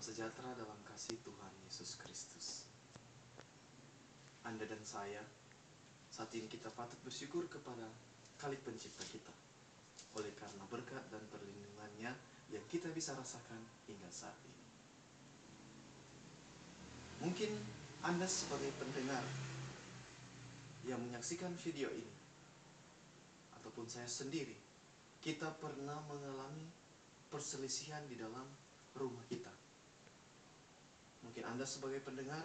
sejahtera dalam kasih Tuhan Yesus Kristus. Anda dan saya, saat ini kita patut bersyukur kepada Khalik Pencipta kita, oleh karena berkat dan perlindungannya yang kita bisa rasakan hingga saat ini. Mungkin Anda sebagai pendengar yang menyaksikan video ini, ataupun saya sendiri, kita pernah mengalami perselisihan di dalam rumah kita. Mungkin Anda sebagai pendengar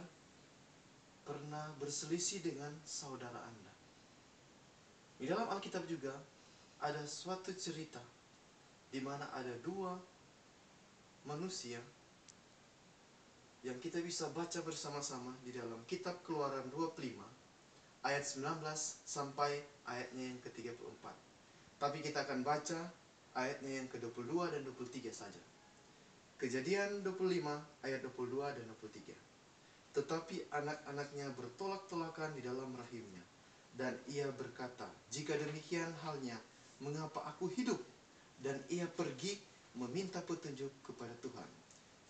pernah berselisih dengan saudara Anda. Di dalam Alkitab juga ada suatu cerita di mana ada dua manusia yang kita bisa baca bersama-sama di dalam kitab Keluaran 25 ayat 19 sampai ayatnya yang ke-34. Tapi kita akan baca ayatnya yang ke-22 dan 23 saja. Kejadian 25 ayat 22 dan 23. Tetapi anak-anaknya bertolak-tolakan di dalam rahimnya, dan ia berkata, "Jika demikian halnya, mengapa aku hidup?" Dan ia pergi meminta petunjuk kepada Tuhan.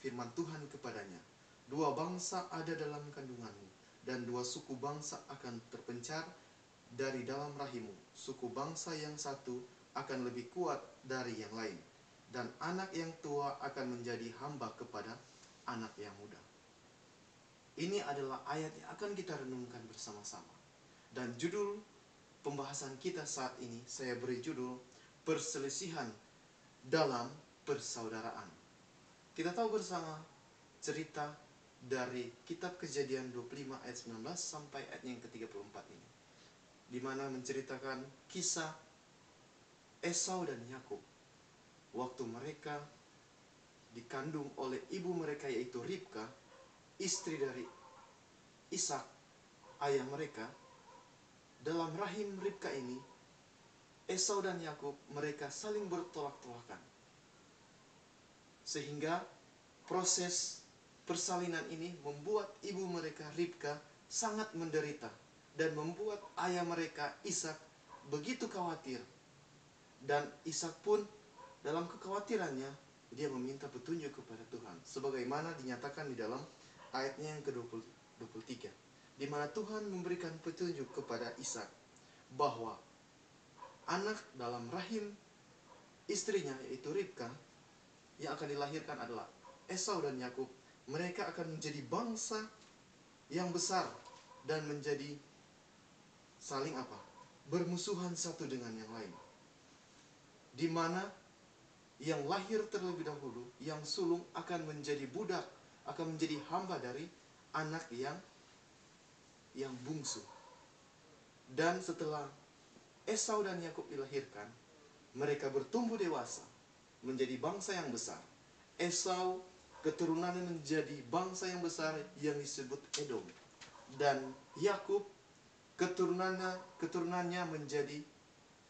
Firman Tuhan kepadanya, "Dua bangsa ada dalam kandunganmu, dan dua suku bangsa akan terpencar dari dalam rahimmu. Suku bangsa yang satu akan lebih kuat dari yang lain, dan anak yang tua akan menjadi hamba kepada anak yang muda." Ini adalah ayat yang akan kita renungkan bersama-sama. Dan judul pembahasan kita saat ini saya beri judul Perselisihan dalam Persaudaraan. Kita tahu bersama cerita dari kitab Kejadian 25 ayat 19 sampai ayat yang ke-34 ini, di mana menceritakan kisah Esau dan Yakub waktu mereka dikandung oleh ibu mereka, yaitu Ribka, istri dari Ishak, ayah mereka. Dalam rahim Ribka ini, Esau dan Yakub, mereka saling bertolak-tolakan, sehingga proses persalinan ini membuat ibu mereka Ribka sangat menderita, dan membuat ayah mereka Ishak begitu khawatir. Dan Ishak pun dalam kekhawatirannya, dia meminta petunjuk kepada Tuhan, sebagaimana dinyatakan di dalam ayatnya yang ke-23, di mana Tuhan memberikan petunjuk kepada Ishak bahwa anak dalam rahim istrinya, yaitu Ribka, yang akan dilahirkan adalah Esau dan Yakub. Mereka akan menjadi bangsa yang besar dan menjadi saling bermusuhan satu dengan yang lain, di mana yang lahir terlebih dahulu, yang sulung, akan menjadi budak, akan menjadi hamba dari anak yang bungsu. Dan setelah Esau dan Yakub dilahirkan, mereka bertumbuh dewasa menjadi bangsa yang besar. Esau keturunannya menjadi bangsa yang besar yang disebut Edom, dan Yakub keturunannya menjadi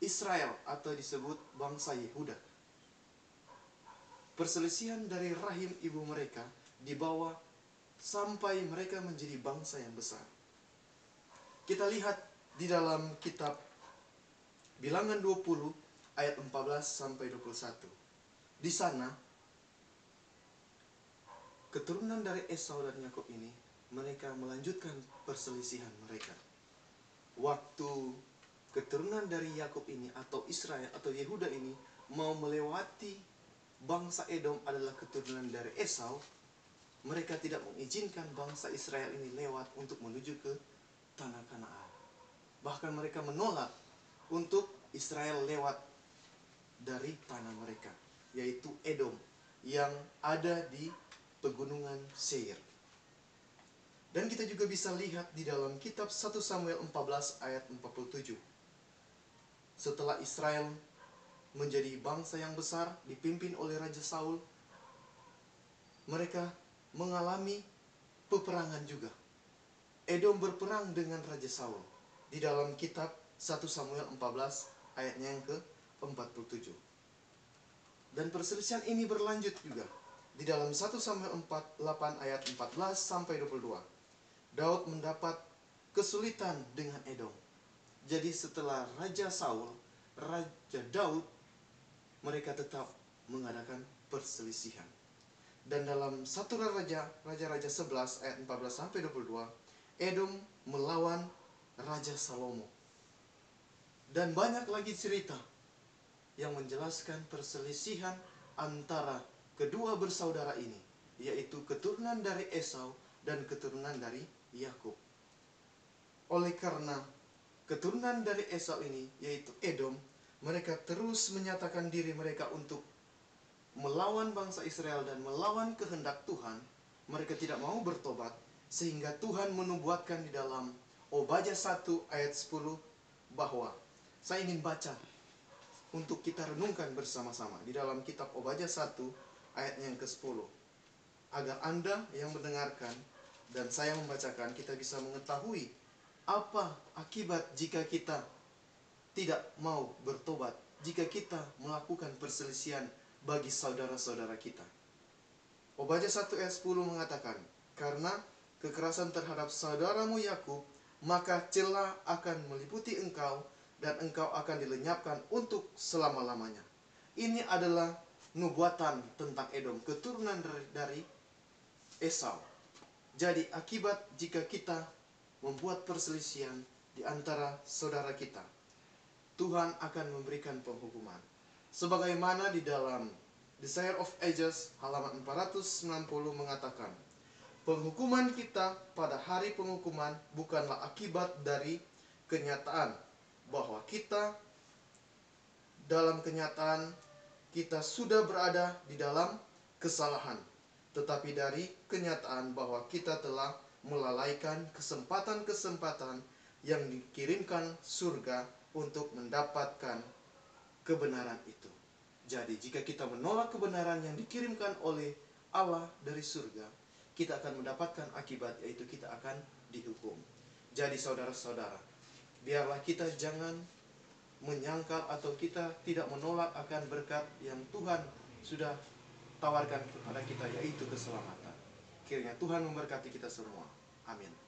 Israel atau disebut bangsa Yehuda. Perselisihan dari rahim ibu mereka dibawa sampai mereka menjadi bangsa yang besar. Kita lihat di dalam kitab Bilangan 20 ayat 14 sampai 21. Di sana keturunan dari Esau dan Yakub ini, mereka melanjutkan perselisihan mereka. Waktu keturunan dari Yakub ini atau Israel atau Yehuda ini mau melewati bangsa Edom adalah keturunan dari Esau, mereka tidak mengizinkan bangsa Israel ini lewat untuk menuju ke tanah Kanaan. Bahkan mereka menolak untuk Israel lewat dari tanah mereka, yaitu Edom, yang ada di pegunungan Seir. Dan kita juga bisa lihat di dalam kitab 1 Samuel 14 ayat 47. Setelah Israel menjadi bangsa yang besar dipimpin oleh Raja Saul, mereka mengalami peperangan juga. Edom berperang dengan Raja Saul di dalam kitab 1 Samuel 14 ayatnya yang ke-47. Dan perselisihan ini berlanjut juga di dalam 1 Samuel 8 ayat 14 sampai 22. Daud mendapat kesulitan dengan Edom. Jadi setelah Raja Saul, Raja Daud, mereka tetap mengadakan perselisihan. Dan dalam 1 Raja-Raja 11 ayat 14 sampai 22, Edom melawan Raja Salomo. Dan banyak lagi cerita yang menjelaskan perselisihan antara kedua bersaudara ini, yaitu keturunan dari Esau dan keturunan dari Yakub. Oleh karena keturunan dari Esau ini, yaitu Edom, mereka terus menyatakan diri mereka untuk melawan bangsa Israel dan melawan kehendak Tuhan. Mereka tidak mau bertobat, sehingga Tuhan menubuatkan di dalam Obadya 1 ayat 10 bahwa saya ingin baca untuk kita renungkan bersama-sama di dalam kitab Obadya 1 ayat yang ke-10, agar Anda yang mendengarkan dan saya membacakan, kita bisa mengetahui apa akibat jika kita tidak mau bertobat, jika kita melakukan perselisihan bagi saudara-saudara kita. Obadya 1 ayat 10 mengatakan, karena kekerasan terhadap saudaramu Yakub, maka celah akan meliputi engkau, dan engkau akan dilenyapkan untuk selama-lamanya. Ini adalah nubuatan tentang Edom, keturunan dari Esau. Jadi akibat jika kita membuat perselisihan di antara saudara kita, Tuhan akan memberikan penghukuman. Sebagaimana di dalam Desire of Ages halaman 490 mengatakan, penghukuman kita pada hari penghukuman bukanlah akibat dari kenyataan bahwa kita dalam kenyataan kita sudah berada di dalam kesalahan, tetapi dari kenyataan bahwa kita telah melalaikan kesempatan-kesempatan yang dikirimkan surga untuk mendapatkan kebenaran itu. Jadi jika kita menolak kebenaran yang dikirimkan oleh Allah dari surga, kita akan mendapatkan akibat, yaitu kita akan dihukum. Jadi saudara-saudara, biarlah kita jangan menyangkal atau kita tidak menolak akan berkat yang Tuhan sudah tawarkan kepada kita, yaitu keselamatan. Kiranya Tuhan memberkati kita semua. Amin.